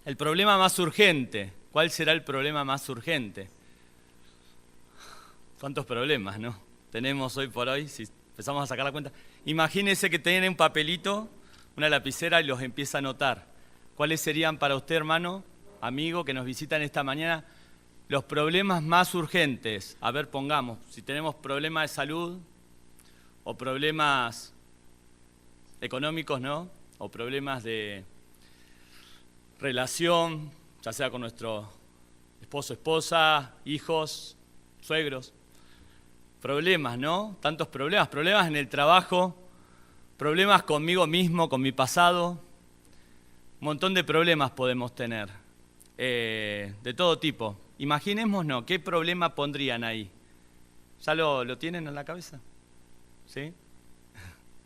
El problema más urgente. ¿Cuál será el problema más urgente? ¿Cuántos problemas, no? Tenemos hoy por hoy, si empezamos a sacar la cuenta. Imagínese que tiene un papelito, una lapicera y los empieza a anotar. ¿Cuáles serían para usted, hermano, amigo, que nos visitan esta mañana, los problemas más urgentes? A ver, pongamos, si tenemos problemas de salud o problemas económicos, ¿no? O problemas de relación, ya sea con nuestro esposo, esposa, hijos, suegros. Problemas, ¿no? Tantos problemas. Problemas en el trabajo, problemas conmigo mismo, con mi pasado. Un montón de problemas podemos tener, de todo tipo. Imaginémonos, ¿qué problema pondrían ahí? ¿Ya lo tienen en la cabeza? ¿Sí?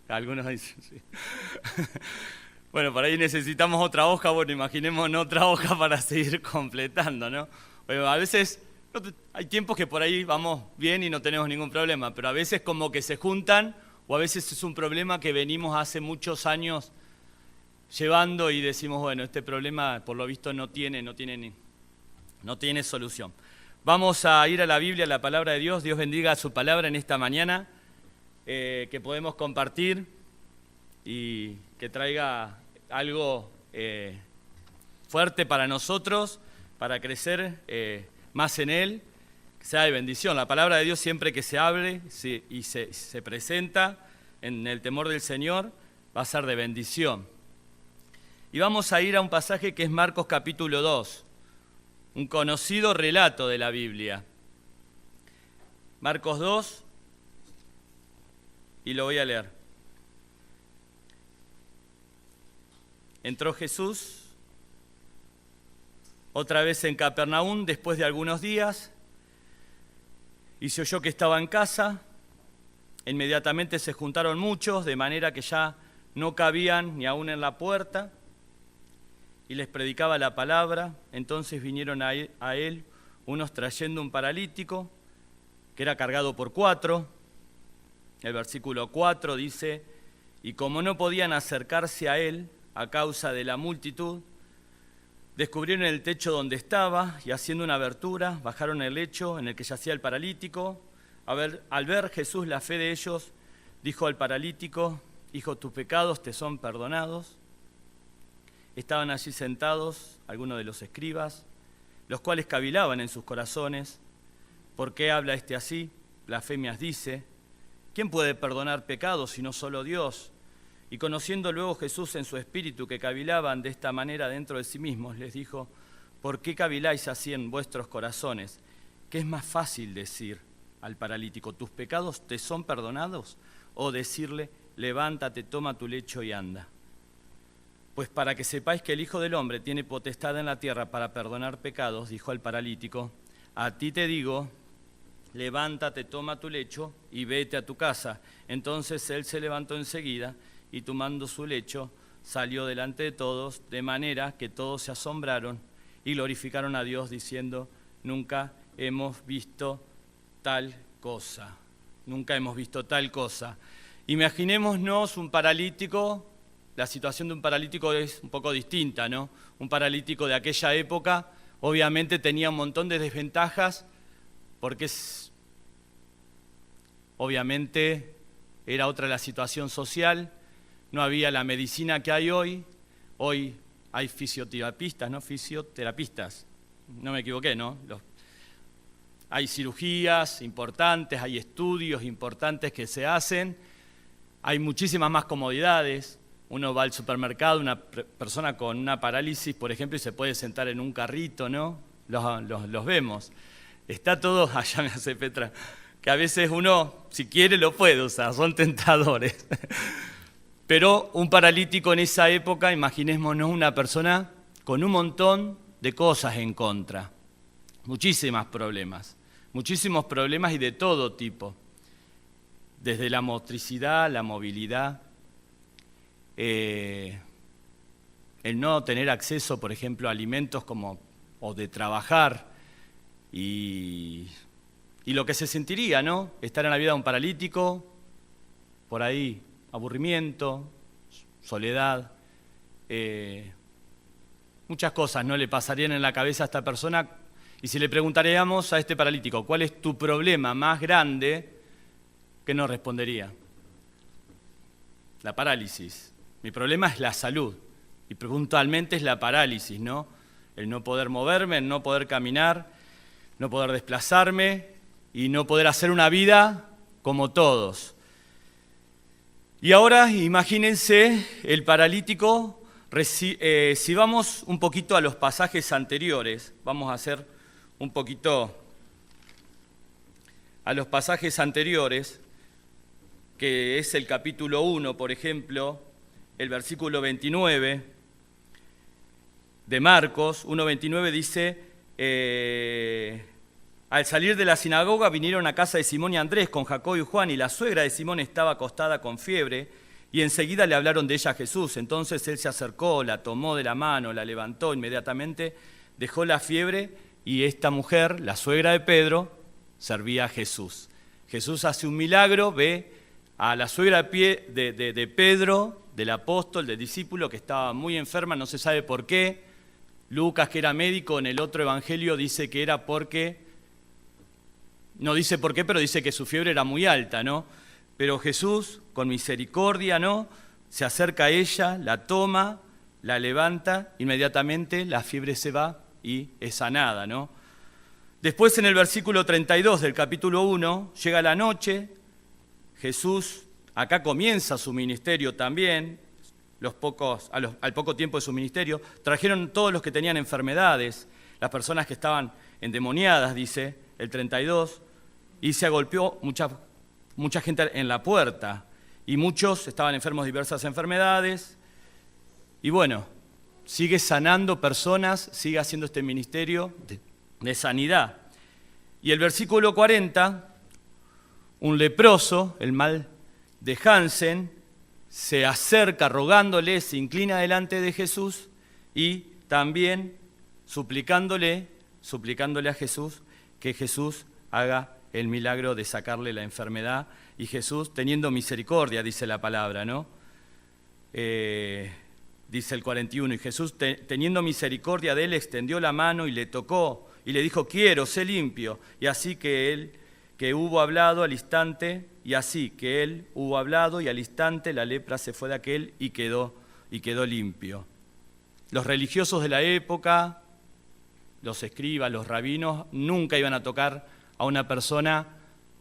Algunos dicen, sí. Bueno, por ahí necesitamos otra hoja, bueno, imaginémonos otra hoja para seguir completando, ¿no? Bueno, a veces hay tiempos que por ahí vamos bien y no tenemos ningún problema, pero a veces como que se juntan, o a veces es un problema que venimos hace muchos años llevando y decimos, bueno, este problema por lo visto no tiene solución. Vamos a ir a la Biblia, a la palabra de Dios. Dios bendiga su palabra en esta mañana, que podemos compartir y que traiga algo fuerte para nosotros, para crecer más en Él, que sea de bendición. La palabra de Dios siempre que se abre y se presenta en el temor del Señor, va a ser de bendición. Y vamos a ir a un pasaje que es Marcos capítulo 2, un conocido relato de la Biblia. Marcos 2, y lo voy a leer. Entró Jesús otra vez en Capernaum después de algunos días y se oyó que estaba en casa. Inmediatamente se juntaron muchos, de manera que ya no cabían ni aún en la puerta, y les predicaba la palabra. Entonces vinieron a él unos trayendo un paralítico que era cargado por 4. El versículo 4 dice, y como no podían acercarse a él a causa de la multitud, descubrieron el techo donde estaba y haciendo una abertura, bajaron el lecho en el que yacía el paralítico. Al ver Jesús la fe de ellos, dijo al paralítico, hijo, tus pecados te son perdonados. Estaban allí sentados algunos de los escribas, los cuales cavilaban en sus corazones. ¿Por qué habla este así? Blasfemias dice. ¿Quién puede perdonar pecados sino solo Dios? Y conociendo luego Jesús en su espíritu que cavilaban de esta manera dentro de sí mismos, les dijo, ¿por qué caviláis así en vuestros corazones? ¿Qué es más fácil decir al paralítico, tus pecados te son perdonados? O decirle, levántate, toma tu lecho y anda. Pues para que sepáis que el Hijo del Hombre tiene potestad en la tierra para perdonar pecados, dijo al paralítico, a ti te digo, levántate, toma tu lecho y vete a tu casa. Entonces él se levantó enseguida y tomando su lecho salió delante de todos, de manera que todos se asombraron y glorificaron a Dios diciendo, nunca hemos visto tal cosa. Nunca hemos visto tal cosa. Imaginémonos un paralítico. La situación de un paralítico es un poco distinta, ¿no? Un paralítico de aquella época obviamente tenía un montón de desventajas porque obviamente era otra la situación social, no había la medicina que hay hoy. Hoy hay fisioterapistas, ¿no? Fisioterapistas, no me equivoqué, ¿no? Hay cirugías importantes, hay estudios importantes que se hacen, hay muchísimas más comodidades. Uno va al supermercado, una persona con una parálisis, por ejemplo, y se puede sentar en un carrito, ¿no? Los vemos. Está todo, allá me hace Petra, que a veces uno, si quiere, lo puede usar, son tentadores. Pero un paralítico en esa época, imaginémonos una persona con un montón de cosas en contra. Muchísimos problemas y de todo tipo. Desde la motricidad, la movilidad, el no tener acceso, por ejemplo, a alimentos o de trabajar y lo que se sentiría, ¿no? Estar en la vida de un paralítico, por ahí, aburrimiento, soledad, Muchas cosas no le pasarían en la cabeza a esta persona, y si le preguntaríamos a este paralítico, ¿cuál es tu problema más grande?, ¿qué nos respondería? La parálisis. Mi problema es la salud, y puntualmente es la parálisis, ¿no? El no poder moverme, el no poder caminar, no poder desplazarme y no poder hacer una vida como todos. Y ahora imagínense el paralítico, si vamos un poquito a los pasajes anteriores, vamos a hacer un poquito a los pasajes anteriores, que es el capítulo 1, por ejemplo, el versículo 29 de Marcos, 1:29 dice, al salir de la sinagoga vinieron a casa de Simón y Andrés con Jacobo y Juan, y la suegra de Simón estaba acostada con fiebre, y enseguida le hablaron de ella a Jesús. Entonces él se acercó, la tomó de la mano, la levantó inmediatamente, dejó la fiebre, y esta mujer, la suegra de Pedro, servía a Jesús. Jesús hace un milagro, ve a la suegra de Pedro, del apóstol, del discípulo, que estaba muy enferma, no se sabe por qué. Lucas, que era médico, en el otro evangelio dice que era porque, no dice por qué, pero dice que su fiebre era muy alta, ¿no? Pero Jesús, con misericordia, ¿no?, se acerca a ella, la toma, la levanta, inmediatamente la fiebre se va y es sanada, ¿no? Después, en el versículo 32 del capítulo 1, llega la noche, Jesús acá comienza su ministerio también, al poco tiempo de su ministerio, trajeron todos los que tenían enfermedades, las personas que estaban endemoniadas, dice el 32, y se agolpeó mucha gente en la puerta, y muchos estaban enfermos de diversas enfermedades, y bueno, sigue sanando personas, sigue haciendo este ministerio de sanidad. Y el versículo 40, un leproso, el mal de Hansen, se acerca rogándole, se inclina delante de Jesús y también suplicándole a Jesús que Jesús haga el milagro de sacarle la enfermedad, y Jesús, teniendo misericordia, dice la palabra, ¿no? Dice el 41, y Jesús, teniendo misericordia de él, extendió la mano y le tocó, y le dijo, quiero, sé limpio. Y así que él hubo hablado al instante, la lepra se fue de aquel y quedó limpio. Los religiosos de la época, los escribas, los rabinos, nunca iban a tocar a una persona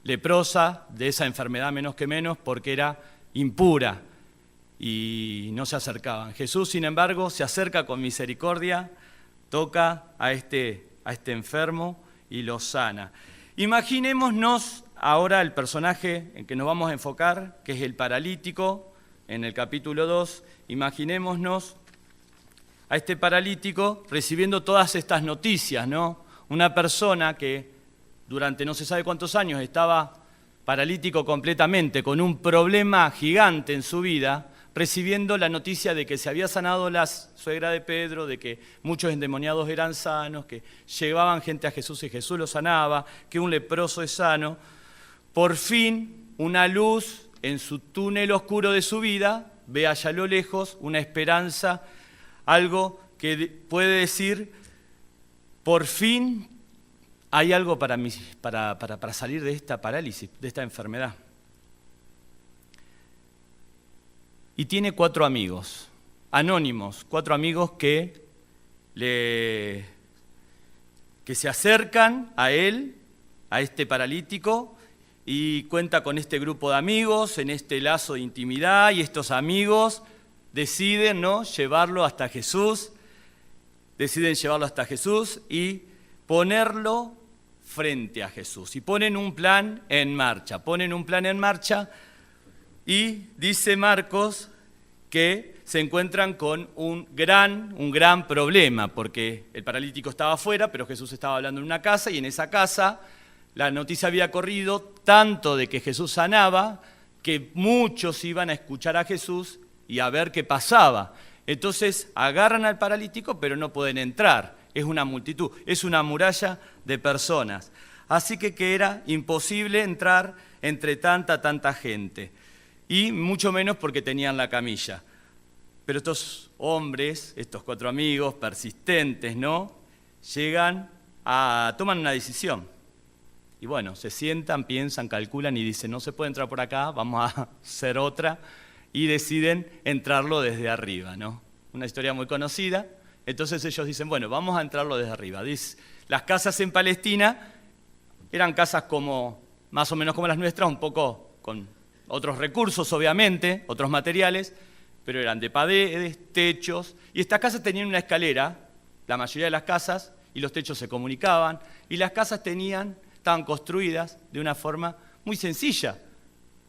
leprosa de esa enfermedad, menos que menos, porque era impura, y no se acercaban. Jesús, sin embargo, se acerca con misericordia, toca a este enfermo y lo sana. Imaginémonos ahora el personaje en que nos vamos a enfocar, que es el paralítico, en el capítulo 2. Imaginémonos a este paralítico recibiendo todas estas noticias, ¿no? Una persona que durante no se sabe cuántos años estaba paralítico completamente, con un problema gigante en su vida, recibiendo la noticia de que se había sanado la suegra de Pedro, de que muchos endemoniados eran sanos, que llevaban gente a Jesús y Jesús los sanaba, que un leproso es sano. Por fin, una luz en su túnel oscuro de su vida, ve allá a lo lejos una esperanza, algo que puede decir, por fin hay algo para salir de esta parálisis, de esta enfermedad. Y tiene 4 amigos, anónimos, 4 amigos que se acercan a él, a este paralítico, y cuenta con este grupo de amigos, en este lazo de intimidad, y estos amigos deciden, ¿no?, llevarlo hasta Jesús, y ponerlo frente a Jesús. Y ponen un plan en marcha, y dice Marcos que se encuentran con un gran problema, porque el paralítico estaba afuera, pero Jesús estaba hablando en una casa, y en esa casa la noticia había corrido tanto de que Jesús sanaba, que muchos iban a escuchar a Jesús y a ver qué pasaba. Entonces agarran al paralítico, pero no pueden entrar. Es una multitud, es una muralla de personas. Así que era imposible entrar entre tanta gente. Y mucho menos porque tenían la camilla. Pero estos hombres, estos 4 amigos persistentes, ¿no? Toman una decisión. Y bueno, se sientan, piensan, calculan y dicen, no se puede entrar por acá, vamos a hacer otra. Y deciden entrarlo desde arriba, ¿no? Una historia muy conocida. Entonces ellos dicen, bueno, vamos a entrarlo desde arriba. Las casas en Palestina eran casas más o menos como las nuestras, un poco con otros recursos, obviamente, otros materiales, pero eran de paredes, techos, y estas casas tenían una escalera, la mayoría de las casas, y los techos se comunicaban, y las casas estaban construidas de una forma muy sencilla,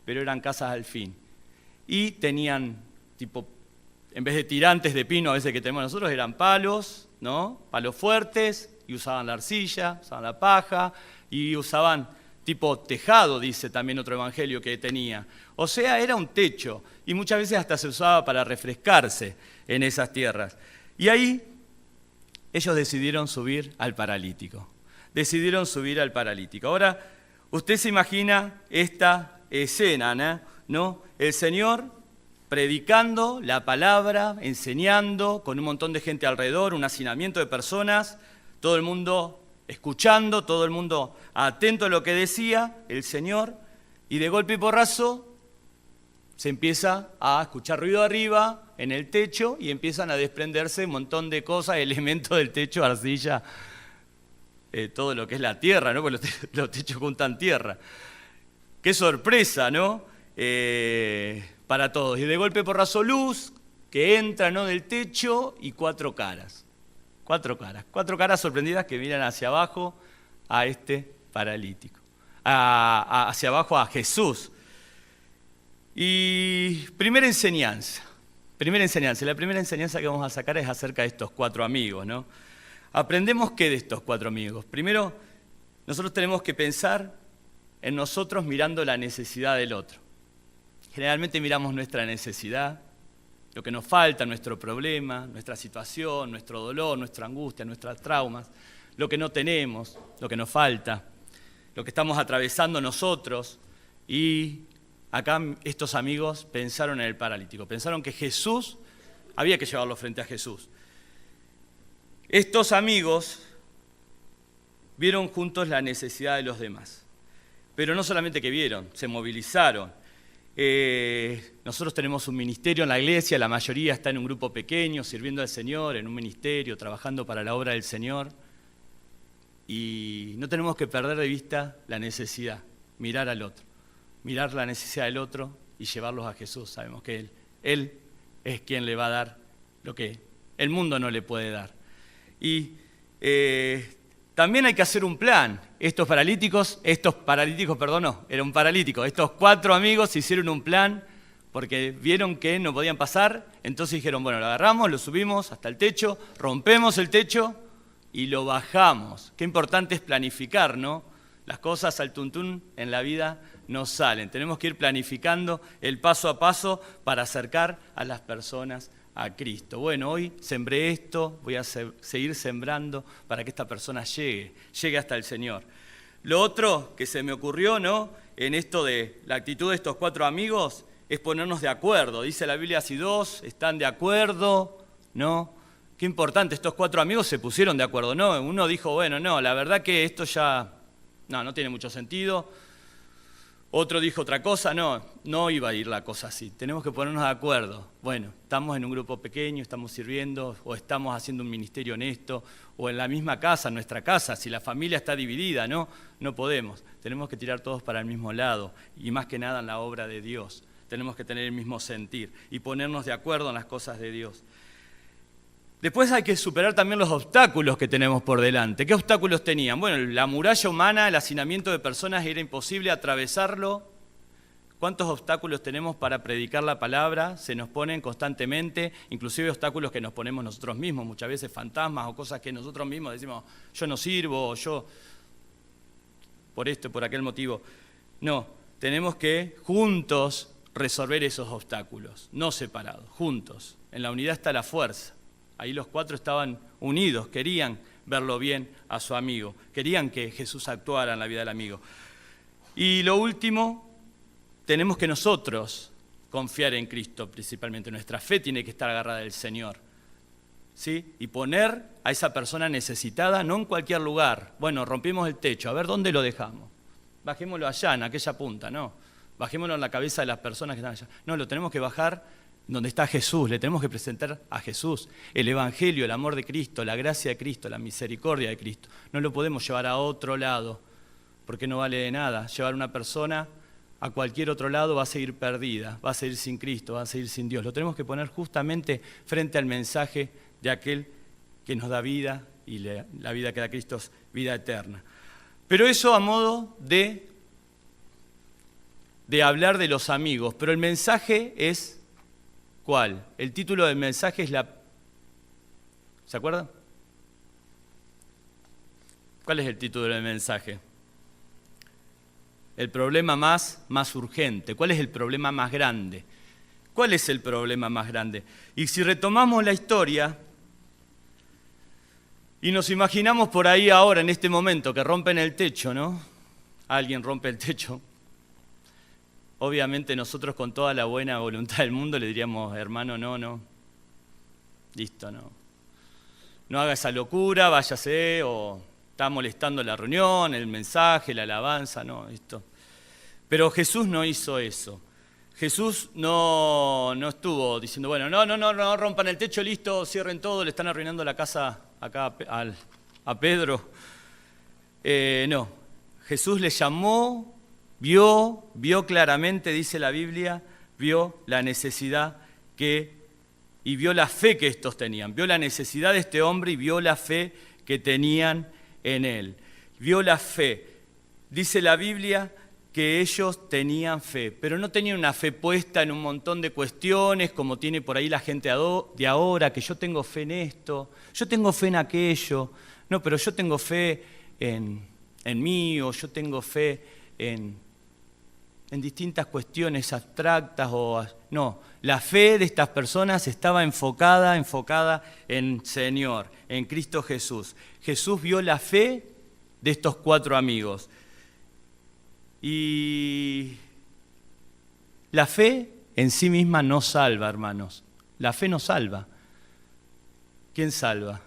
pero eran casas al fin. Y tenían, en vez de tirantes de pino a veces que tenemos nosotros, eran palos, ¿no? Palos fuertes, y usaban la arcilla, usaban la paja, y usaban tipo tejado, dice también otro evangelio que tenía. O sea, era un techo, y muchas veces hasta se usaba para refrescarse en esas tierras. Y ahí ellos decidieron subir al paralítico. Ahora, usted se imagina esta escena, ¿no? El Señor predicando la palabra, enseñando, con un montón de gente alrededor, un hacinamiento de personas, todo el mundo escuchando, todo el mundo atento a lo que decía el Señor, y de golpe y porrazo se empieza a escuchar ruido arriba, en el techo, y empiezan a desprenderse un montón de cosas, elementos del techo, arcilla, todo lo que es la tierra, ¿no? Porque los techos juntan tierra. ¡Qué sorpresa!, ¿no? Para todos. Y de golpe y porrazo luz, que entra, ¿no?, del techo, y 4 caras. 4 caras sorprendidas que miran hacia abajo a este paralítico, hacia abajo a Jesús. Y la primera enseñanza que vamos a sacar es acerca de estos 4 amigos, ¿no? Aprendemos qué de estos 4 amigos. Primero, nosotros tenemos que pensar en nosotros mirando la necesidad del otro. Generalmente miramos nuestra necesidad, lo que nos falta, nuestro problema, nuestra situación, nuestro dolor, nuestra angustia, nuestros traumas, lo que no tenemos, lo que nos falta, lo que estamos atravesando nosotros. Y acá estos amigos pensaron en el paralítico, pensaron que Jesús, había que llevarlo frente a Jesús. Estos amigos vieron juntos la necesidad de los demás, pero no solamente que vieron, se movilizaron. Nosotros tenemos un ministerio en la iglesia, la mayoría está en un grupo pequeño, sirviendo al Señor, en un ministerio, trabajando para la obra del Señor. Y no tenemos que perder de vista la necesidad, mirar al otro, mirar la necesidad del otro y llevarlos a Jesús. Sabemos que Él es quien le va a dar lo que el mundo no le puede dar. Y también hay que hacer un plan. Estos 4 amigos hicieron un plan porque vieron que no podían pasar, entonces dijeron, bueno, lo agarramos, lo subimos hasta el techo, rompemos el techo y lo bajamos. Qué importante es planificar, ¿no? Las cosas al tuntún en la vida no salen. Tenemos que ir planificando el paso a paso para acercar a las personas a Cristo. Bueno, hoy sembré esto, voy a seguir sembrando para que esta persona llegue hasta el Señor. Lo otro que se me ocurrió, ¿no?, en esto de la actitud de estos 4 amigos es ponernos de acuerdo. Dice la Biblia, si 2 están de acuerdo, ¿no? Qué importante, estos 4 amigos se pusieron de acuerdo, ¿no? Uno dijo, bueno, no, la verdad que esto ya no tiene mucho sentido. Otro dijo otra cosa, no iba a ir la cosa así, tenemos que ponernos de acuerdo. Bueno, estamos en un grupo pequeño, estamos sirviendo, o estamos haciendo un ministerio honesto, o en la misma casa, en nuestra casa, si la familia está dividida, no podemos. Tenemos que tirar todos para el mismo lado, y más que nada en la obra de Dios. Tenemos que tener el mismo sentir y ponernos de acuerdo en las cosas de Dios. Después hay que superar también los obstáculos que tenemos por delante. ¿Qué obstáculos tenían? Bueno, la muralla humana, el hacinamiento de personas, era imposible atravesarlo. ¿Cuántos obstáculos tenemos para predicar la palabra? Se nos ponen constantemente, inclusive obstáculos que nos ponemos nosotros mismos, muchas veces fantasmas o cosas que nosotros mismos decimos, yo no sirvo, o yo por esto, por aquel motivo. No, tenemos que juntos resolver esos obstáculos, no separados, juntos. En la unidad está la fuerza. Ahí los 4 estaban unidos, querían verlo bien a su amigo, querían que Jesús actuara en la vida del amigo. Y lo último, tenemos que nosotros, confiar en Cristo principalmente. Nuestra fe tiene que estar agarrada del Señor, ¿sí? Y poner a esa persona necesitada no en cualquier lugar. Bueno, rompimos el techo, a ver dónde lo dejamos. Bajémoslo allá, en aquella punta, no. Bajémoslo en la cabeza de las personas que están allá. No, lo tenemos que bajar donde está Jesús, le tenemos que presentar a Jesús, el Evangelio, el amor de Cristo, la gracia de Cristo, la misericordia de Cristo. No lo podemos llevar a otro lado, porque no vale de nada. Llevar a una persona a cualquier otro lado va a seguir perdida, va a seguir sin Cristo, va a seguir sin Dios. Lo tenemos que poner justamente frente al mensaje de aquel que nos da vida, y la vida que da Cristo es vida eterna. Pero eso a modo de hablar de los amigos, pero el mensaje es... ¿cuál? El título del mensaje es la... ¿Se acuerdan? ¿Cuál es el título del mensaje? El problema más urgente. ¿Cuál es el problema más grande? ¿Cuál es el problema más grande? Y si retomamos la historia y nos imaginamos por ahí ahora, en este momento, que rompen el techo, ¿no? Alguien rompe el techo. Obviamente nosotros con toda la buena voluntad del mundo le diríamos, hermano, no, listo, no haga esa locura, váyase, o está molestando la reunión, el mensaje, la alabanza, no, listo. Pero Jesús no hizo eso. Jesús no estuvo diciendo, bueno, no rompan el techo, listo, cierren todo, le están arruinando la casa acá a Pedro. No, Jesús le llamó. Vio claramente, dice la Biblia, vio la necesidad y vio la fe que estos tenían. Vio la necesidad de este hombre y vio la fe que tenían en él. Vio la fe. Dice la Biblia que ellos tenían fe, pero no tenían una fe puesta en un montón de cuestiones, como tiene por ahí la gente de ahora, que yo tengo fe en esto, yo tengo fe en aquello. No, pero yo tengo fe en mí, o yo tengo fe en distintas cuestiones abstractas. No, la fe de estas personas estaba enfocada en Señor, en Cristo Jesús. Jesús vio la fe de estos 4 amigos. Y la fe en sí misma no salva, hermanos. La fe no salva. ¿Quién salva?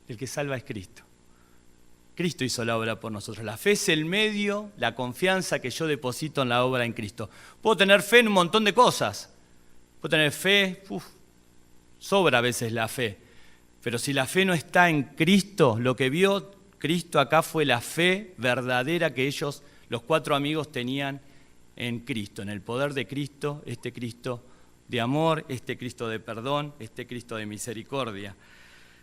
El que salva es Cristo. Cristo hizo la obra por nosotros. La fe es el medio, la confianza que yo deposito en la obra en Cristo. Puedo tener fe en un montón de cosas. Puedo tener fe, sobra a veces la fe. Pero si la fe no está en Cristo, lo que vio Cristo acá fue la fe verdadera que ellos, los 4 amigos, tenían en Cristo, en el poder de Cristo, este Cristo de amor, este Cristo de perdón, este Cristo de misericordia.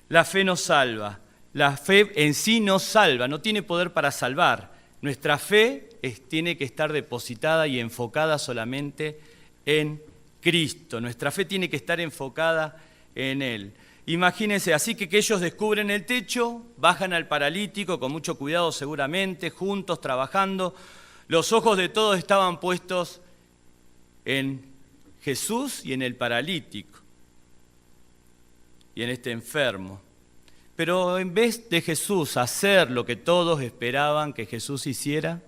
La fe nos salva. La fe en sí no salva, no tiene poder para salvar. Nuestra fe tiene que estar depositada y enfocada solamente en Cristo. Nuestra fe tiene que estar enfocada en Él. Imagínense, así que ellos descubren el techo, bajan al paralítico con mucho cuidado seguramente, juntos, trabajando. Los ojos de todos estaban puestos en Jesús y en el paralítico y en este enfermo. Pero en vez de Jesús hacer lo que todos esperaban que Jesús hiciera,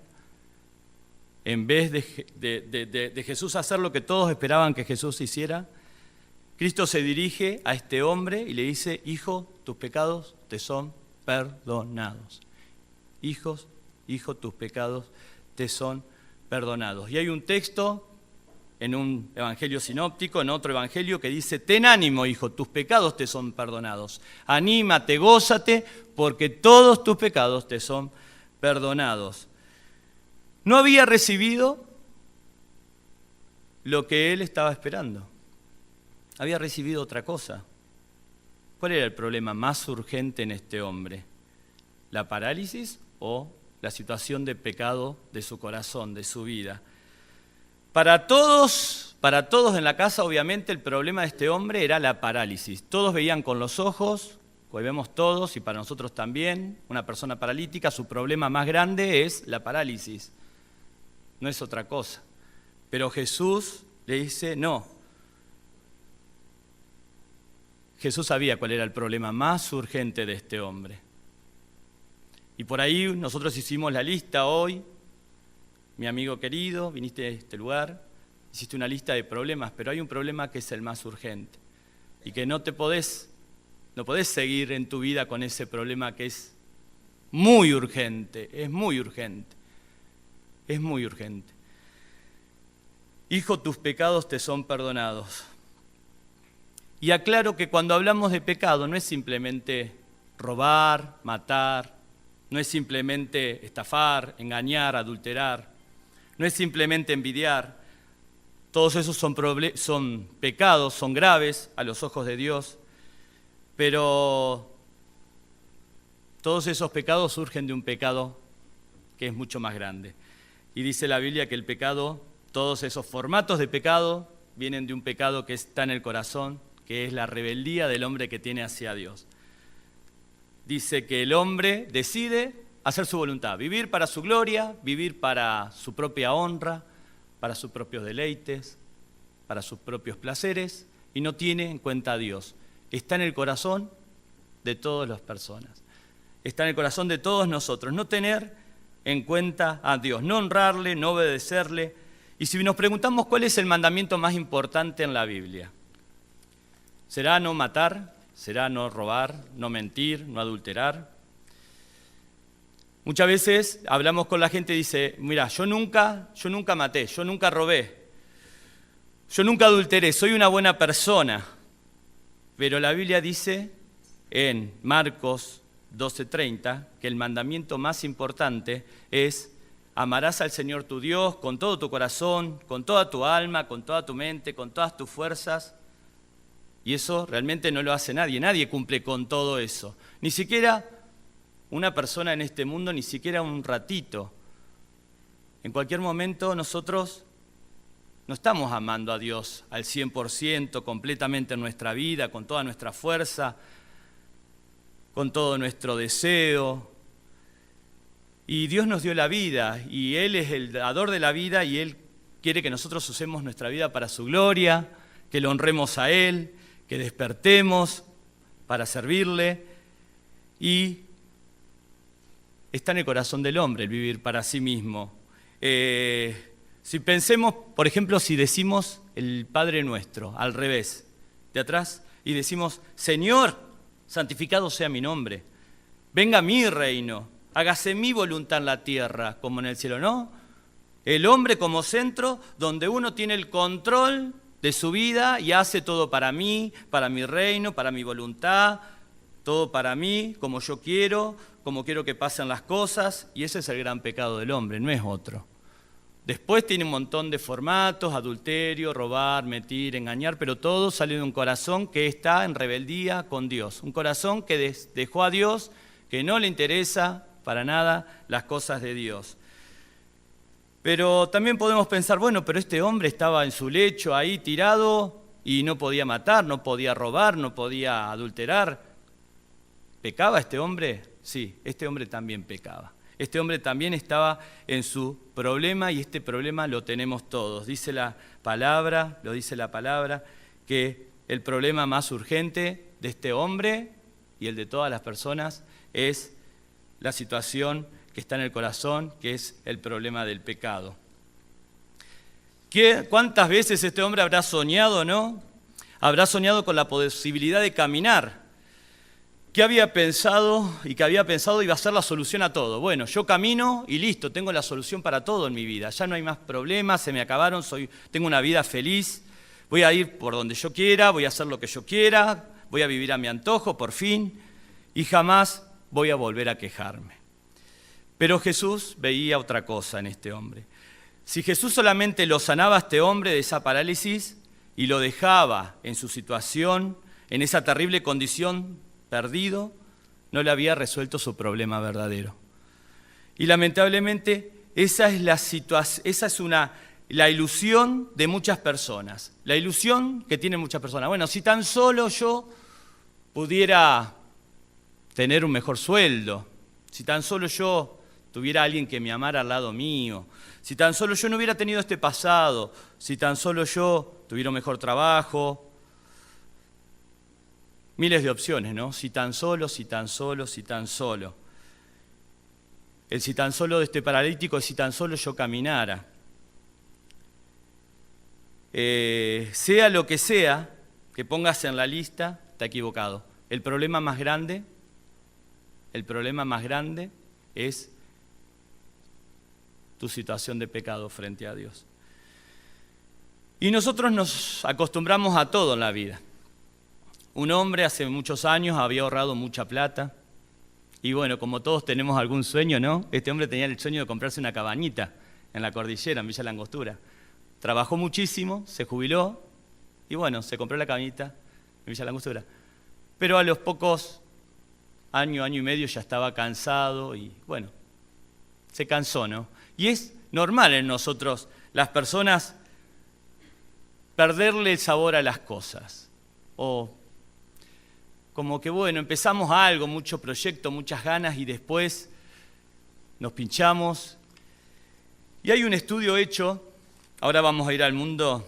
en vez de Jesús hacer lo que todos esperaban que Jesús hiciera, Cristo se dirige a este hombre y le dice, hijo, tus pecados te son perdonados. Hijo, tus pecados te son perdonados. Y hay un texto en un evangelio sinóptico, en otro evangelio, que dice, ten ánimo, hijo, tus pecados te son perdonados. Anímate, gózate, porque todos tus pecados te son perdonados. No había recibido lo que él estaba esperando. Había recibido otra cosa. ¿Cuál era el problema más urgente en este hombre? ¿La parálisis o la situación de pecado de su corazón, de su vida? Para todos en la casa, obviamente, el problema de este hombre era la parálisis. Todos veían con los ojos, hoy vemos todos, y para nosotros también, una persona paralítica, su problema más grande es la parálisis. No es otra cosa. Pero Jesús le dice, no. Jesús sabía cuál era el problema más urgente de este hombre. Y por ahí nosotros hicimos la lista hoy. Mi amigo querido, viniste a este lugar, hiciste una lista de problemas, pero hay un problema que es el más urgente y que no podés seguir en tu vida con ese problema que es muy urgente, es muy urgente, es muy urgente. Hijo, tus pecados te son perdonados. Y aclaro que cuando hablamos de pecado no es simplemente robar, matar, no es simplemente estafar, engañar, adulterar, no es simplemente envidiar. Todos esos son pecados, son graves a los ojos de Dios, pero todos esos pecados surgen de un pecado que es mucho más grande. Y dice la Biblia que el pecado, todos esos formatos de pecado, vienen de un pecado que está en el corazón, que es la rebeldía del hombre que tiene hacia Dios. Dice que el hombre decide hacer su voluntad, vivir para su gloria, vivir para su propia honra, para sus propios deleites, para sus propios placeres, y no tiene en cuenta a Dios. Está en el corazón de todas las personas. Está en el corazón de todos nosotros. No tener en cuenta a Dios, no honrarle, no obedecerle. Y si nos preguntamos cuál es el mandamiento más importante en la Biblia, ¿será no matar? ¿Será no robar, no mentir, no adulterar? Muchas veces hablamos con la gente y dice, mira, yo nunca maté, yo nunca robé, yo nunca adulteré, soy una buena persona. Pero la Biblia dice en Marcos 12:30 que el mandamiento más importante es amarás al Señor tu Dios con todo tu corazón, con toda tu alma, con toda tu mente, con todas tus fuerzas. Y eso realmente no lo hace nadie, nadie cumple con todo eso. Ni siquiera una persona en este mundo, ni siquiera un ratito. En cualquier momento nosotros no estamos amando a Dios al 100%, completamente en nuestra vida, con toda nuestra fuerza, con todo nuestro deseo. Y Dios nos dio la vida, y Él es el dador de la vida, y Él quiere que nosotros usemos nuestra vida para su gloria, que lo honremos a Él, que despertemos para servirle, y está en el corazón del hombre el vivir para sí mismo. Si pensemos, por ejemplo, si decimos el Padre Nuestro, al revés, de atrás, y decimos, Señor, santificado sea mi nombre, venga mi reino, hágase mi voluntad en la tierra como en el cielo, ¿no? El hombre como centro, donde uno tiene el control de su vida y hace todo para mí, para mi reino, para mi voluntad, todo para mí, como yo quiero, como quiero que pasen las cosas, y ese es el gran pecado del hombre, no es otro. Después tiene un montón de formatos, adulterio, robar, mentir, engañar, pero todo sale de un corazón que está en rebeldía con Dios, un corazón que dejó a Dios, que no le interesa para nada las cosas de Dios. Pero también podemos pensar, bueno, pero este hombre estaba en su lecho ahí tirado y no podía matar, no podía robar, no podía adulterar. ¿Pecaba este hombre? Sí, este hombre también pecaba. Este hombre también estaba en su problema y este problema lo tenemos todos. Dice la palabra, lo dice la palabra, que el problema más urgente de este hombre y el de todas las personas es la situación que está en el corazón, que es el problema del pecado. ¿Cuántas veces este hombre habrá soñado, no? Habrá soñado con la posibilidad de caminar. ¿Qué había pensado y que había pensado iba a ser la solución a todo? Bueno, yo camino y listo, tengo la solución para todo en mi vida. Ya no hay más problemas, se me acabaron, tengo una vida feliz, voy a ir por donde yo quiera, voy a hacer lo que yo quiera, voy a vivir a mi antojo, por fin, y jamás voy a volver a quejarme. Pero Jesús veía otra cosa en este hombre. Si Jesús solamente lo sanaba a este hombre de esa parálisis y lo dejaba en su situación, en esa terrible condición, perdido, no le había resuelto su problema verdadero. Y lamentablemente esa es la ilusión de muchas personas, la ilusión que tienen muchas personas. Bueno, si tan solo yo pudiera tener un mejor sueldo, si tan solo yo tuviera a alguien que me amara al lado mío, si tan solo yo no hubiera tenido este pasado, si tan solo yo tuviera un mejor trabajo. Miles de opciones, ¿no? Si tan solo, si tan solo, si tan solo. El si tan solo de este paralítico es si tan solo yo caminara. sea lo que sea que pongas en la lista, está equivocado. El problema más grande es tu situación de pecado frente a Dios. Y nosotros nos acostumbramos a todo en la vida. Un hombre hace muchos años había ahorrado mucha plata. Y bueno, como todos tenemos algún sueño, ¿no? Este hombre tenía el sueño de comprarse una cabañita en la cordillera, en Villa La Angostura. Trabajó muchísimo, se jubiló y bueno, se compró la cabañita en Villa La Angostura. Pero a los pocos año y medio ya estaba cansado y bueno, se cansó, ¿no? Y es normal en nosotros, las personas, perderle el sabor a las cosas. O como que bueno, empezamos algo, mucho proyecto, muchas ganas y después nos pinchamos. Y hay un estudio hecho, ahora vamos a ir al mundo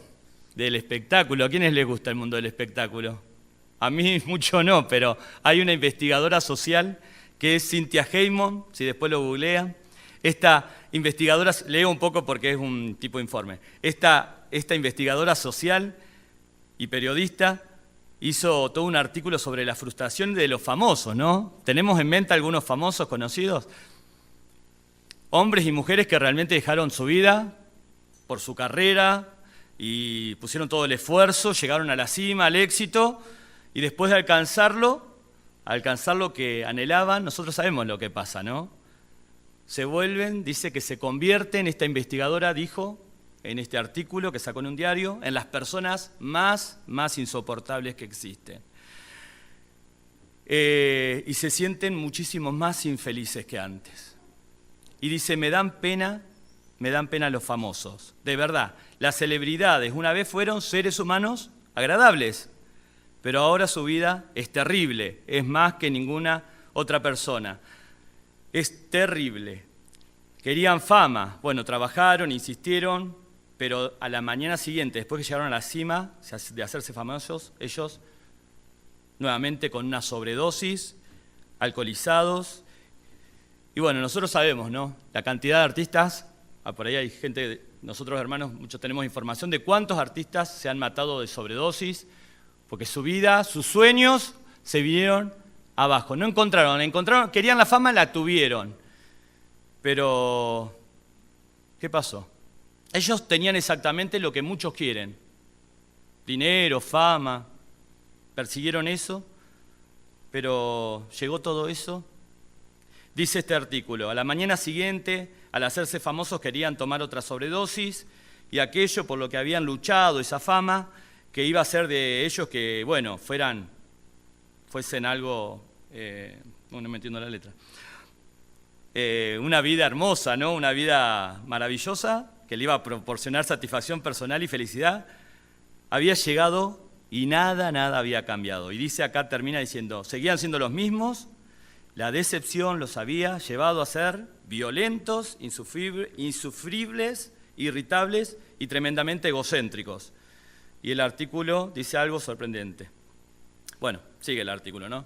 del espectáculo. ¿A quiénes les gusta el mundo del espectáculo? A mí mucho no, pero hay una investigadora social que es Cynthia Heymon, si después lo googlean. Esta investigadora, leo un poco porque es un tipo de informe, esta investigadora social y periodista hizo todo un artículo sobre la frustración de los famosos, ¿no? ¿Tenemos en mente algunos famosos conocidos? Hombres y mujeres que realmente dejaron su vida por su carrera y pusieron todo el esfuerzo, llegaron a la cima, al éxito, y después de alcanzar lo que anhelaban, nosotros sabemos lo que pasa, ¿no? Se vuelven, dice que se convierten, esta investigadora dijo en este artículo que sacó en un diario, en las personas más insoportables que existen. Y se sienten muchísimo más infelices que antes. Y dice, me dan pena los famosos. De verdad, las celebridades una vez fueron seres humanos agradables, pero ahora su vida es terrible, es más que ninguna otra persona. Es terrible. Querían fama, bueno, trabajaron, insistieron, pero a la mañana siguiente, después que llegaron a la cima de hacerse famosos, ellos nuevamente con una sobredosis, alcoholizados. Y bueno, nosotros sabemos, ¿no? La cantidad de artistas, por ahí hay gente, nosotros hermanos, muchos tenemos información de cuántos artistas se han matado de sobredosis, porque su vida, sus sueños se vinieron abajo. No encontraron, querían la fama, la tuvieron. Pero, ¿qué pasó? Ellos tenían exactamente lo que muchos quieren. Dinero, fama, persiguieron eso, pero llegó todo eso. Dice este artículo, a la mañana siguiente, al hacerse famosos querían tomar otra sobredosis y aquello por lo que habían luchado, esa fama, que iba a ser de ellos que, bueno, fuesen algo, no me entiendo la letra, una vida hermosa, ¿no? Una vida maravillosa, que le iba a proporcionar satisfacción personal y felicidad, había llegado y nada había cambiado. Y dice acá, termina diciendo, seguían siendo los mismos, la decepción los había llevado a ser violentos, insufribles, irritables y tremendamente egocéntricos. Y el artículo dice algo sorprendente. Bueno, sigue el artículo, ¿no?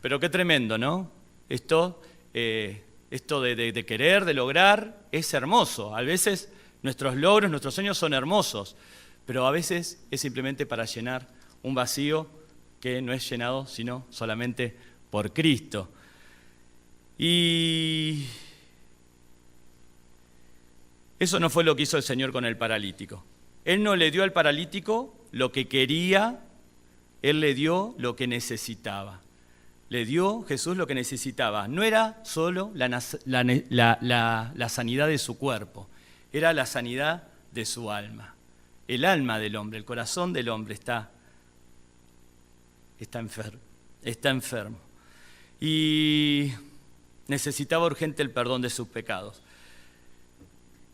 Pero qué tremendo, ¿no? Esto de querer, de lograr, es hermoso. A veces nuestros logros, nuestros sueños son hermosos, pero a veces es simplemente para llenar un vacío que no es llenado sino solamente por Cristo. Y eso no fue lo que hizo el Señor con el paralítico. Él no le dio al paralítico lo que quería, Él le dio lo que necesitaba. Le dio Jesús lo que necesitaba. No era solo la sanidad de su cuerpo, era la sanidad de su alma. El alma del hombre, el corazón del hombre está enfermo. Y necesitaba urgente el perdón de sus pecados.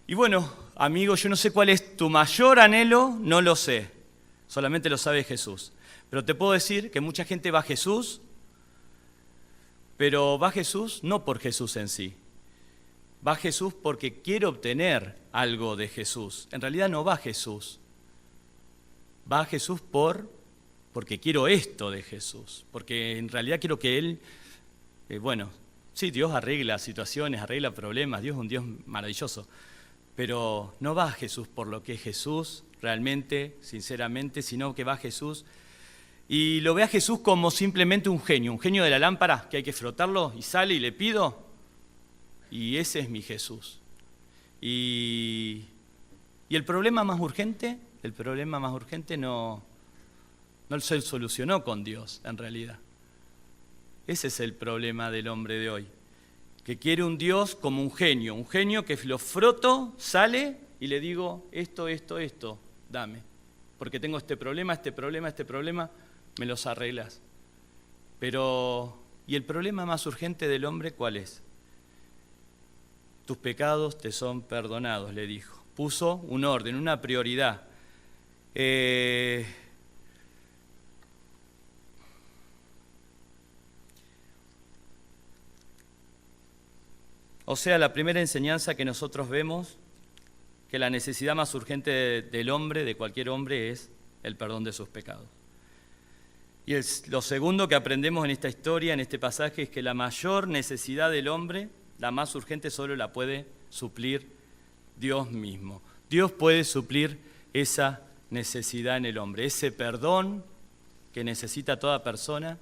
Y bueno, amigo, yo no sé cuál es tu mayor anhelo, no lo sé. Solamente lo sabe Jesús. Pero te puedo decir que mucha gente va a Jesús, pero va a Jesús no por Jesús en sí. Va a Jesús porque quiere obtener algo de Jesús. En realidad no va a Jesús. Va a Jesús porque quiero esto de Jesús. Porque en realidad quiero que Él, sí, Dios arregla situaciones, arregla problemas, Dios es un Dios maravilloso. Pero no va a Jesús por lo que es Jesús, realmente, sinceramente, sino que va Jesús y lo ve a Jesús como simplemente un genio de la lámpara, que hay que frotarlo y sale y le pido, y ese es mi Jesús. Y el problema más urgente no se solucionó con Dios, en realidad. Ese es el problema del hombre de hoy, que quiere un Dios como un genio que lo froto, sale y le digo esto, dame, porque tengo este problema, me los arreglas. Pero, ¿y el problema más urgente del hombre cuál es? Tus pecados te son perdonados, le dijo. Puso un orden, una prioridad. O sea, la primera enseñanza que nosotros vemos, que la necesidad más urgente del hombre, de cualquier hombre, es el perdón de sus pecados. Y lo segundo que aprendemos en esta historia, en este pasaje, es que la mayor necesidad del hombre, la más urgente, solo la puede suplir Dios mismo. Dios puede suplir esa necesidad en el hombre, ese perdón que necesita toda persona,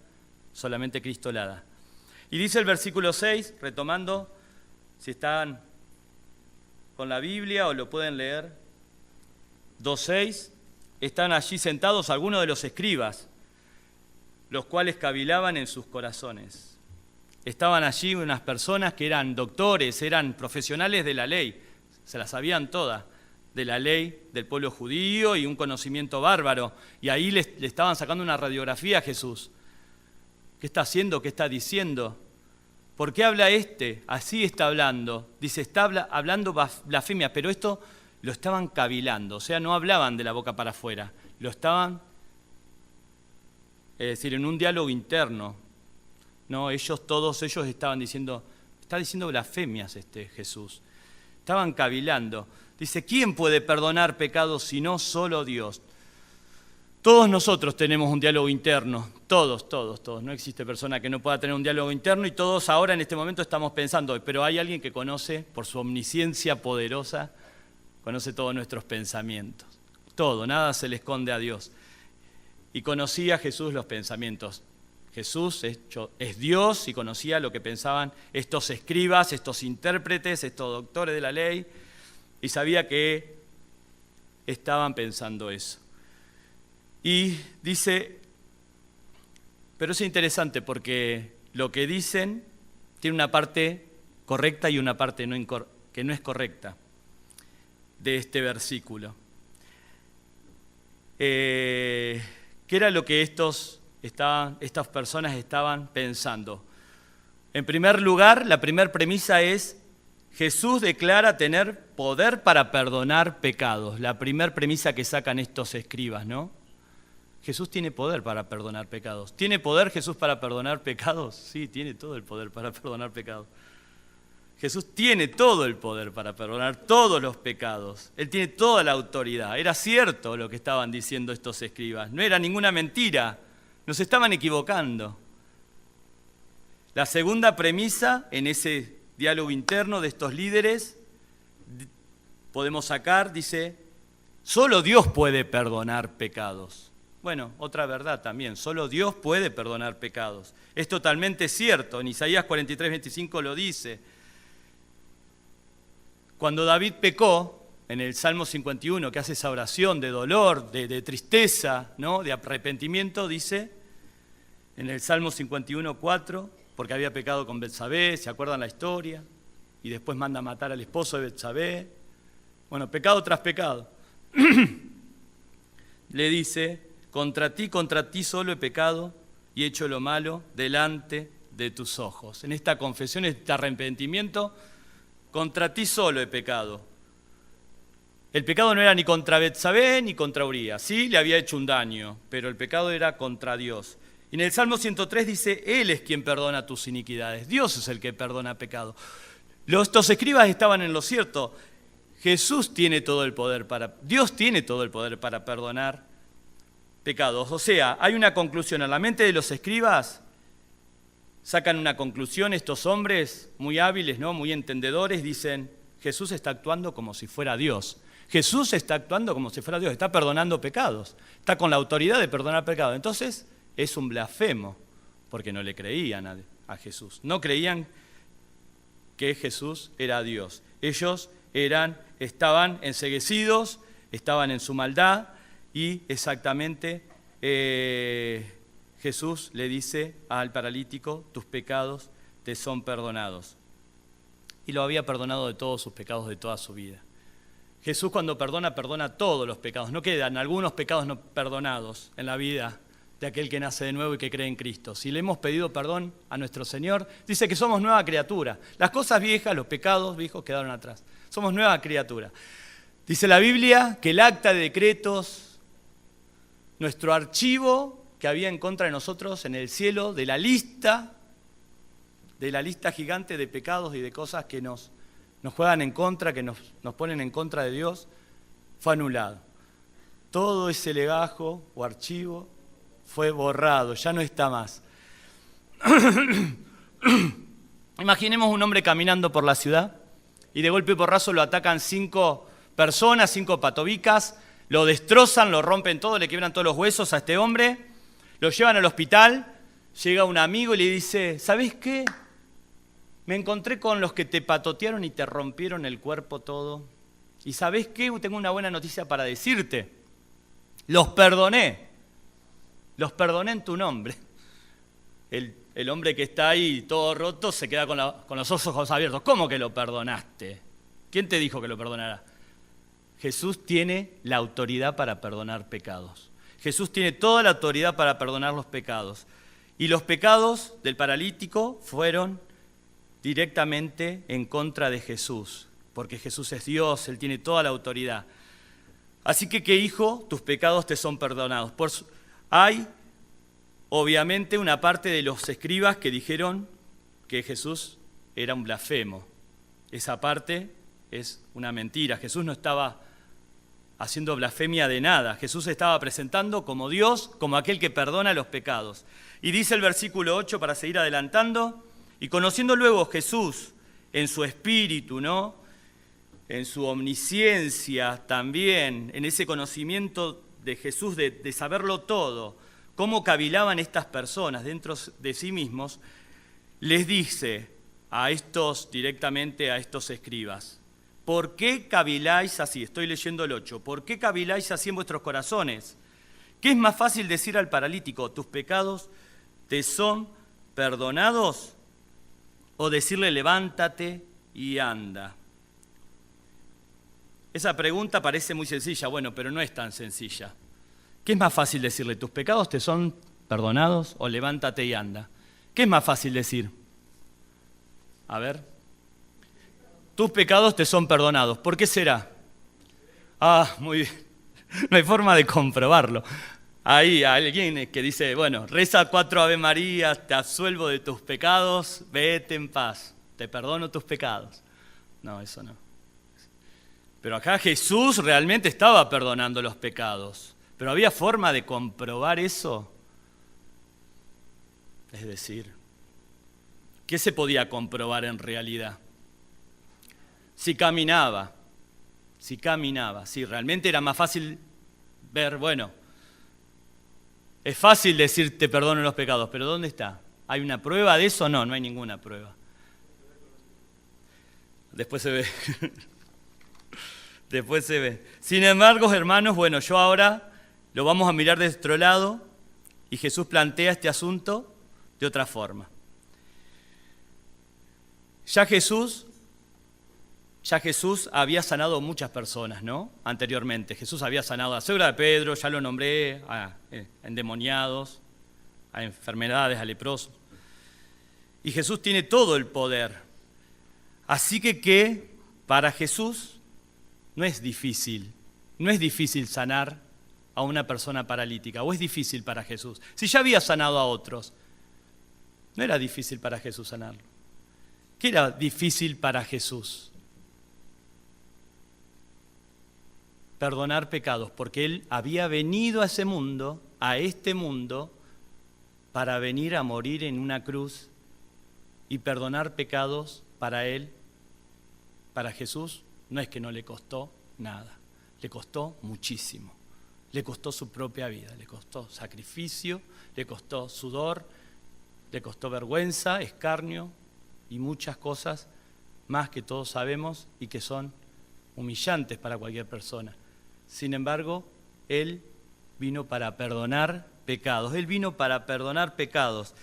solamente Cristo la da. Y dice el versículo 6, retomando, si están con la Biblia o lo pueden leer, 2:6, están allí sentados algunos de los escribas, los cuales cavilaban en sus corazones. Estaban allí unas personas que eran doctores, eran profesionales de la ley, se las sabían todas, de la ley del pueblo judío y un conocimiento bárbaro. Y ahí le estaban sacando una radiografía a Jesús. ¿Qué está haciendo? ¿Qué está diciendo? ¿Por qué habla este? Así está hablando. Dice, está hablando blasfemia, pero esto lo estaban cavilando, o sea, no hablaban de la boca para afuera, lo estaban, es decir, en un diálogo interno. No, todos ellos estaban diciendo, está diciendo blasfemias Jesús. Estaban cavilando. Dice, ¿quién puede perdonar pecados si no solo Dios? Todos nosotros tenemos un diálogo interno, todos. No existe persona que no pueda tener un diálogo interno y todos ahora en este momento estamos pensando, pero hay alguien que conoce, por su omnisciencia poderosa, conoce todos nuestros pensamientos. Todo, nada se le esconde a Dios. Y conocía Jesús los pensamientos. Jesús es Dios y conocía lo que pensaban estos escribas, estos intérpretes, estos doctores de la ley, y sabía que estaban pensando eso. Y dice, pero es interesante porque lo que dicen tiene una parte correcta y una parte que no es correcta de este versículo. ¿Qué era lo que estas personas estaban pensando? En primer lugar, la primera premisa es, Jesús declara tener poder para perdonar pecados. La primera premisa que sacan estos escribas, ¿no? Jesús tiene poder para perdonar pecados. ¿Tiene poder Jesús para perdonar pecados? Sí, tiene todo el poder para perdonar pecados. Jesús tiene todo el poder para perdonar todos los pecados. Él tiene toda la autoridad. Era cierto lo que estaban diciendo estos escribas. No era ninguna mentira. Nos estaban equivocando. La segunda premisa en ese diálogo interno de estos líderes, podemos sacar, dice, solo Dios puede perdonar pecados. Bueno, otra verdad también, solo Dios puede perdonar pecados. Es totalmente cierto, en Isaías 43:25 lo dice. Cuando David pecó, en el Salmo 51, que hace esa oración de dolor, de tristeza, ¿no?, de arrepentimiento, dice, en el Salmo 51:4, porque había pecado con Betsabé, ¿se acuerdan la historia? Y después manda a matar al esposo de Betsabé. Bueno, pecado tras pecado. Le dice, contra ti solo he pecado y he hecho lo malo delante de tus ojos. En esta confesión, este arrepentimiento, contra ti solo he pecado. El pecado no era ni contra Betsabé ni contra Urías. Sí, le había hecho un daño, pero el pecado era contra Dios. Y en el Salmo 103 dice, Él es quien perdona tus iniquidades. Dios es el que perdona pecado. Estos escribas estaban en lo cierto. Dios tiene todo el poder para perdonar pecados. O sea, hay una conclusión. A la mente de los escribas sacan una conclusión. Estos hombres muy hábiles, ¿no?, muy entendedores, dicen, Jesús está actuando como si fuera Dios. Jesús está actuando como si fuera Dios, está perdonando pecados, está con la autoridad de perdonar pecados. Entonces es un blasfemo, porque no le creían a Jesús. No creían que Jesús era Dios. Ellos estaban enceguecidos, estaban en su maldad y exactamente Jesús le dice al paralítico, tus pecados te son perdonados. Y lo había perdonado de todos sus pecados de toda su vida. Jesús cuando perdona, perdona todos los pecados. No quedan algunos pecados no perdonados en la vida de aquel que nace de nuevo y que cree en Cristo. Si le hemos pedido perdón a nuestro Señor, dice que somos nueva criatura. Las cosas viejas, los pecados viejos quedaron atrás. Somos nueva criatura. Dice la Biblia que el acta de decretos, nuestro archivo que había en contra de nosotros en el cielo, de la lista gigante de pecados y de cosas que nos juegan en contra, que nos ponen en contra de Dios, fue anulado. Todo ese legajo o archivo fue borrado, ya no está más. Imaginemos un hombre caminando por la ciudad y de golpe y porrazo lo atacan 5 personas, 5 patobicas, lo destrozan, lo rompen todo, le quiebran todos los huesos a este hombre, lo llevan al hospital, llega un amigo y le dice, ¿sabés qué? Me encontré con los que te patotearon y te rompieron el cuerpo todo. ¿Y sabés qué? Tengo una buena noticia para decirte. Los perdoné en tu nombre. El hombre que está ahí todo roto se queda con los ojos abiertos. ¿Cómo que lo perdonaste? ¿Quién te dijo que lo perdonara? Jesús tiene la autoridad para perdonar pecados. Jesús tiene toda la autoridad para perdonar los pecados. Y los pecados del paralítico fueron directamente en contra de Jesús, porque Jesús es Dios, Él tiene toda la autoridad. Así que, ¿qué hijo? Tus pecados te son perdonados. Hay, obviamente, una parte de los escribas que dijeron que Jesús era un blasfemo. Esa parte es una mentira. Jesús no estaba haciendo blasfemia de nada. Jesús se estaba presentando como Dios, como aquel que perdona los pecados. Y dice el versículo 8, para seguir adelantando, y conociendo luego Jesús en su espíritu, ¿no? En su omnisciencia también, en ese conocimiento de Jesús, de saberlo todo, cómo cavilaban estas personas dentro de sí mismos, les dice directamente a estos escribas, ¿por qué caviláis así? Estoy leyendo el 8. ¿Por qué caviláis así en vuestros corazones? ¿Qué es más fácil decir al paralítico, tus pecados te son perdonados? O decirle, levántate y anda. Esa pregunta parece muy sencilla, bueno, pero no es tan sencilla. ¿Qué es más fácil decirle, tus pecados te son perdonados o levántate y anda? ¿Qué es más fácil decir? A ver. Tus pecados te son perdonados. ¿Por qué será? Muy bien. No hay forma de comprobarlo. Hay alguien que dice, bueno, reza 4 Ave Marías, te absuelvo de tus pecados, vete en paz, te perdono tus pecados. No, eso no. Pero acá Jesús realmente estaba perdonando los pecados. Pero ¿había forma de comprobar eso? Es decir, ¿qué se podía comprobar en realidad? Si caminaba, si realmente era más fácil ver, bueno, es fácil decir te perdono los pecados, pero ¿dónde está? ¿Hay una prueba de eso? No, no hay ninguna prueba. Después se ve. Después se ve. Sin embargo, hermanos, bueno, yo ahora lo vamos a mirar de otro lado y Jesús plantea este asunto de otra forma. Ya Jesús había sanado muchas personas, ¿no? Anteriormente. Jesús había sanado a la suegra de Pedro, ya lo nombré, a endemoniados, a enfermedades, a leprosos. Y Jesús tiene todo el poder. Así que para Jesús no es difícil sanar a una persona paralítica, o es difícil para Jesús. Si ya había sanado a otros, no era difícil para Jesús sanarlo. ¿Qué era difícil para Jesús? Perdonar pecados, porque Él había venido a ese mundo, a este mundo, para venir a morir en una cruz y perdonar pecados para Él, para Jesús, no es que no le costó nada. le costó muchísimo. Le costó su propia vida, le costó sacrificio, le costó sudor, le costó vergüenza, escarnio y muchas cosas más que todos sabemos y que son humillantes para cualquier persona. Sin embargo, Él vino para perdonar pecados. Él vino para perdonar pecados.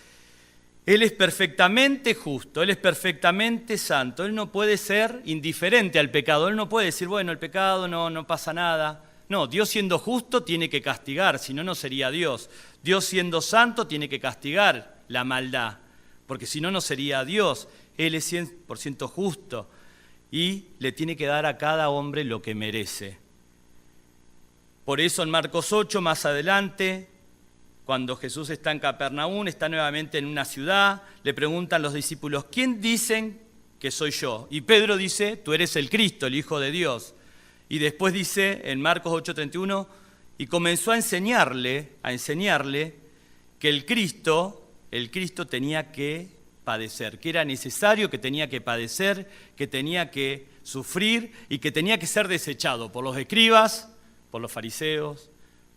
Él es perfectamente justo, Él es perfectamente santo. Él no puede ser indiferente al pecado. Él no puede decir, bueno, el pecado no pasa nada. No, Dios siendo justo tiene que castigar, si no, no sería Dios. Dios siendo santo tiene que castigar la maldad, porque si no, no sería Dios. Él es 100% justo y le tiene que dar a cada hombre lo que merece. Por eso en Marcos 8, más adelante, cuando Jesús está en Capernaum, está nuevamente en una ciudad, le preguntan los discípulos, ¿quién dicen que soy yo? Y Pedro dice, tú eres el Cristo, el Hijo de Dios. Y después dice en Marcos 8:31, y comenzó a enseñarle que el Cristo tenía que padecer, que era necesario, que tenía que padecer, que tenía que sufrir y que tenía que ser desechado por los escribas, por los fariseos,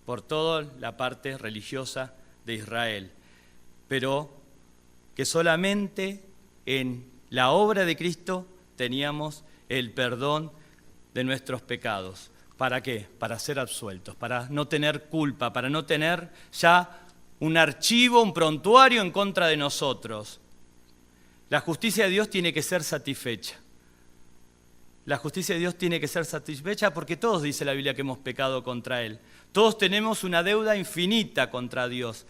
por toda la parte religiosa de Israel. Pero que solamente en la obra de Cristo teníamos el perdón de nuestros pecados. ¿Para qué? Para ser absueltos, para no tener culpa, para no tener ya un archivo, un prontuario en contra de nosotros. La justicia de Dios tiene que ser satisfecha. La justicia de Dios tiene que ser satisfecha porque todos, dice la Biblia, que hemos pecado contra Él. Todos tenemos una deuda infinita contra Dios.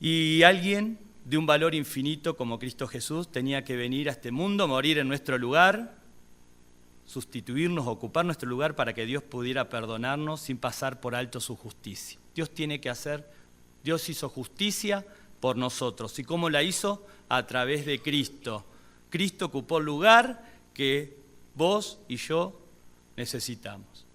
Y alguien de un valor infinito como Cristo Jesús tenía que venir a este mundo, morir en nuestro lugar, sustituirnos, ocupar nuestro lugar para que Dios pudiera perdonarnos sin pasar por alto su justicia. Dios hizo justicia por nosotros. ¿Y cómo la hizo? A través de Cristo. Cristo ocupó el lugar que vos y yo necesitamos.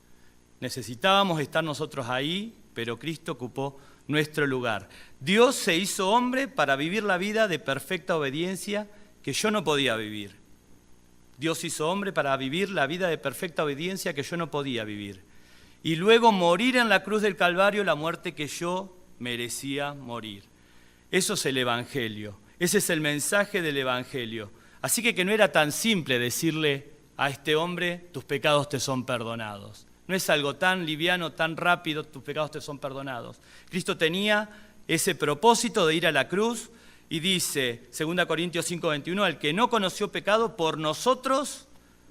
Necesitábamos estar nosotros ahí, pero Cristo ocupó nuestro lugar. Dios se hizo hombre para vivir la vida de perfecta obediencia que yo no podía vivir. Dios hizo hombre para vivir la vida de perfecta obediencia que yo no podía vivir. Y luego morir en la cruz del Calvario la muerte que yo merecía morir. Eso es el Evangelio. Ese es el mensaje del Evangelio. Así que no era tan simple decirle a este hombre, tus pecados te son perdonados. No es algo tan liviano, tan rápido, tus pecados te son perdonados. Cristo tenía ese propósito de ir a la cruz y dice, 2 Corintios 5:21, el que no conoció pecado, por nosotros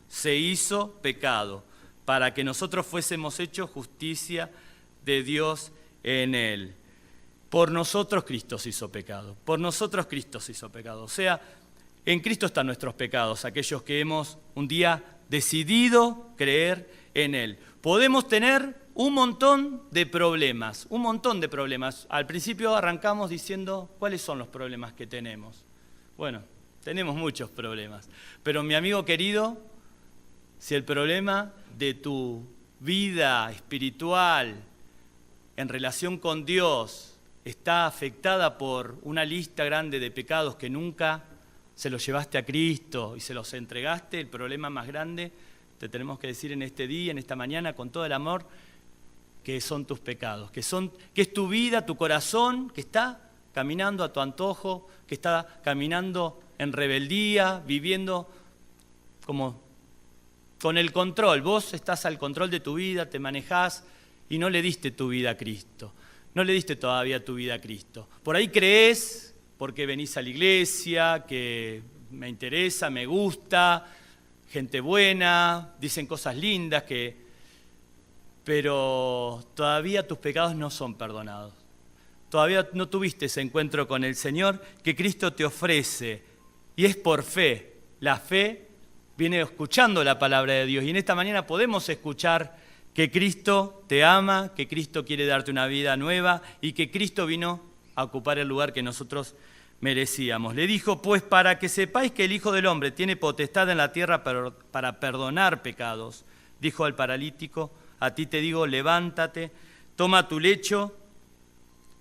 se hizo pecado, para que nosotros fuésemos hechos justicia de Dios en él. Por nosotros Cristo se hizo pecado, por nosotros Cristo se hizo pecado. O sea, en Cristo están nuestros pecados, aquellos que hemos un día decidido creer en Él. Podemos tener un montón de problemas. Al principio arrancamos diciendo, ¿cuáles son los problemas que tenemos? Bueno, tenemos muchos problemas. Pero mi amigo querido, si el problema de tu vida espiritual en relación con Dios está afectada por una lista grande de pecados que nunca se los llevaste a Cristo y se los entregaste, el problema más grande, te tenemos que decir en este día, en esta mañana, con todo el amor, que son tus pecados, que es tu vida, tu corazón, que está caminando a tu antojo, que está caminando en rebeldía, viviendo como con el control. Vos estás al control de tu vida, te manejás y no le diste tu vida a Cristo. No le diste todavía tu vida a Cristo. Por ahí creés, porque venís a la iglesia, que me interesa, me gusta, gente buena, dicen cosas lindas, pero todavía tus pecados no son perdonados. Todavía no tuviste ese encuentro con el Señor que Cristo te ofrece, y es por fe. La fe viene escuchando la palabra de Dios, y en esta mañana podemos escuchar que Cristo te ama, que Cristo quiere darte una vida nueva y que Cristo vino a ocupar el lugar que nosotros merecíamos. Le dijo, pues para que sepáis que el Hijo del Hombre tiene potestad en la tierra para perdonar pecados, dijo al paralítico, a ti te digo, levántate, toma tu lecho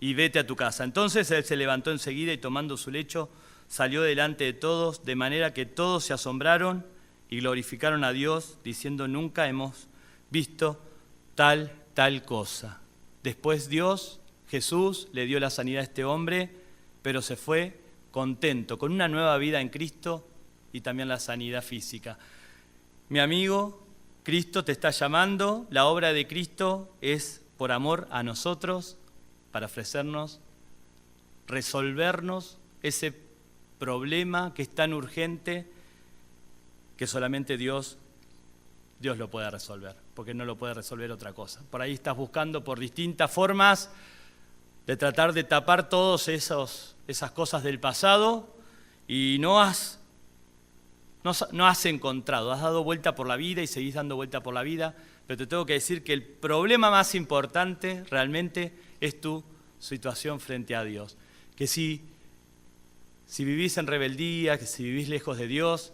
y vete a tu casa. Entonces él se levantó enseguida y tomando su lecho salió delante de todos, de manera que todos se asombraron y glorificaron a Dios, diciendo, nunca hemos visto tal cosa. Después Dios, Jesús, le dio la sanidad a este hombre, pero se fue contento, con una nueva vida en Cristo y también la sanidad física. Mi amigo, Cristo te está llamando, la obra de Cristo es por amor a nosotros, para ofrecernos, resolvernos ese problema que es tan urgente que solamente Dios lo puede resolver, porque no lo puede resolver otra cosa. Por ahí estás buscando por distintas formas de tratar de tapar todas esas cosas del pasado y no has encontrado, has dado vuelta por la vida y seguís dando vuelta por la vida, pero te tengo que decir que el problema más importante realmente es tu situación frente a Dios. Que si vivís en rebeldía, que si vivís lejos de Dios,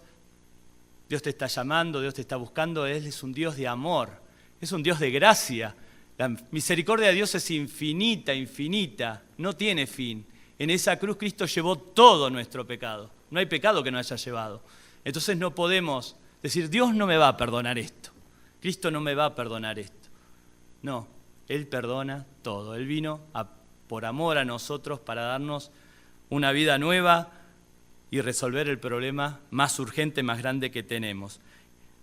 Dios te está llamando, Dios te está buscando, Él es un Dios de amor, es un Dios de gracia. La misericordia de Dios es infinita, infinita, no tiene fin. En esa cruz Cristo llevó todo nuestro pecado, no hay pecado que no haya llevado. Entonces no podemos decir, Dios no me va a perdonar esto, Cristo no me va a perdonar esto. No, Él perdona todo, Él vino por amor a nosotros para darnos una vida nueva y resolver el problema más urgente, más grande que tenemos.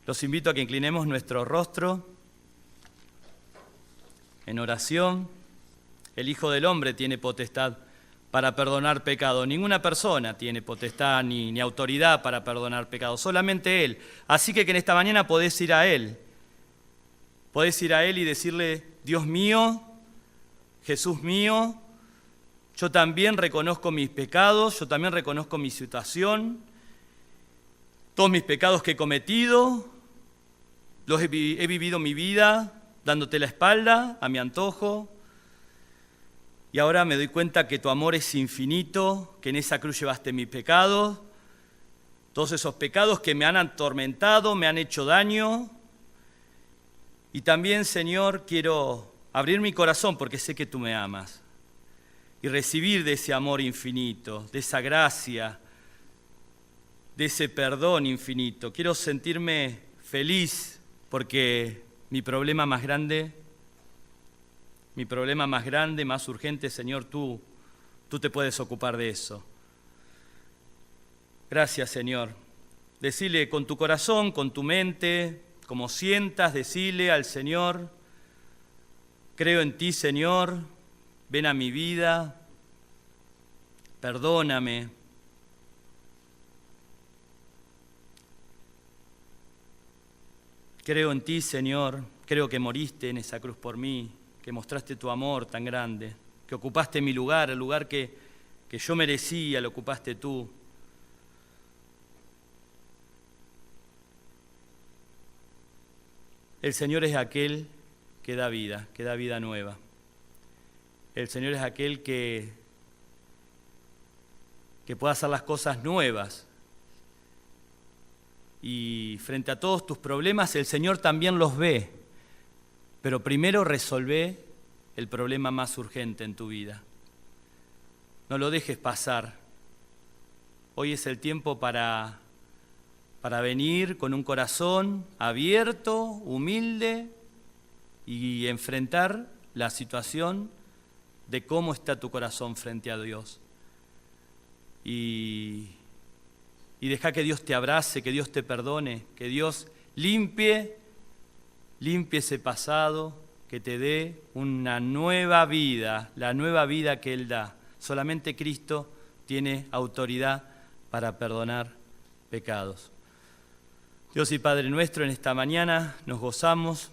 Los invito a que inclinemos nuestro rostro en oración. El Hijo del Hombre tiene potestad para perdonar pecado. Ninguna persona tiene potestad ni autoridad para perdonar pecado, solamente Él. Así que en esta mañana podés ir a Él. Podés ir a Él y decirle, Dios mío, Jesús mío, yo también reconozco mis pecados, yo también reconozco mi situación, todos mis pecados que he cometido, he vivido mi vida dándote la espalda a mi antojo, y ahora me doy cuenta que tu amor es infinito, que en esa cruz llevaste mis pecados, todos esos pecados que me han atormentado, me han hecho daño, y también, Señor, quiero abrir mi corazón porque sé que tú me amas, y recibir de ese amor infinito, de esa gracia, de ese perdón infinito. Quiero sentirme feliz porque mi problema más grande, más urgente, Señor, tú te puedes ocupar de eso. Gracias, Señor. Decile con tu corazón, con tu mente, como sientas, decile al Señor, creo en ti, Señor, ven a mi vida, perdóname. Creo en ti, Señor, creo que moriste en esa cruz por mí, que mostraste tu amor tan grande, que ocupaste mi lugar, el lugar que yo merecía, lo ocupaste tú. El Señor es aquel que da vida nueva. El Señor es aquel que puede hacer las cosas nuevas. Y frente a todos tus problemas, el Señor también los ve. Pero primero resolvé el problema más urgente en tu vida. No lo dejes pasar. Hoy es el tiempo para venir con un corazón abierto, humilde, y enfrentar la situación de cómo está tu corazón frente a Dios. Y deja que Dios te abrace, que Dios te perdone, que Dios limpie ese pasado, que te dé una nueva vida, la nueva vida que Él da. Solamente Cristo tiene autoridad para perdonar pecados. Dios y Padre nuestro, en esta mañana nos gozamos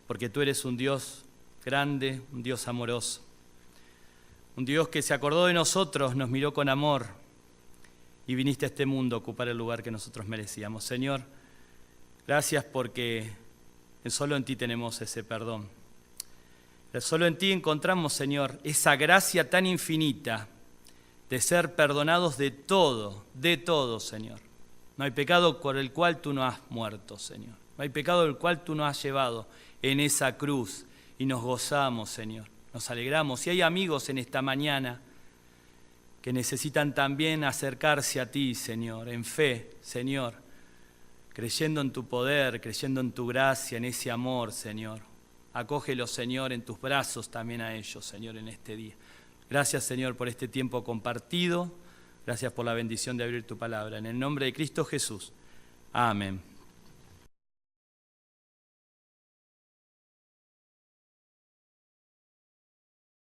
porque tú eres un Dios grande, un Dios amoroso, un Dios que se acordó de nosotros, nos miró con amor y viniste a este mundo a ocupar el lugar que nosotros merecíamos. Señor, gracias porque solo en ti tenemos ese perdón. Solo en ti encontramos, Señor, esa gracia tan infinita de ser perdonados de todo, Señor. No hay pecado por el cual tú no has muerto, Señor. No hay pecado del cual tú no has llevado en esa cruz. Y nos gozamos, Señor. Nos alegramos. Si hay amigos en esta mañana que necesitan también acercarse a ti, Señor, en fe, Señor, creyendo en tu poder, creyendo en tu gracia, en ese amor, Señor. Acógelos, Señor, en tus brazos también a ellos, Señor, en este día. Gracias, Señor, por este tiempo compartido. Gracias por la bendición de abrir tu palabra. En el nombre de Cristo Jesús. Amén.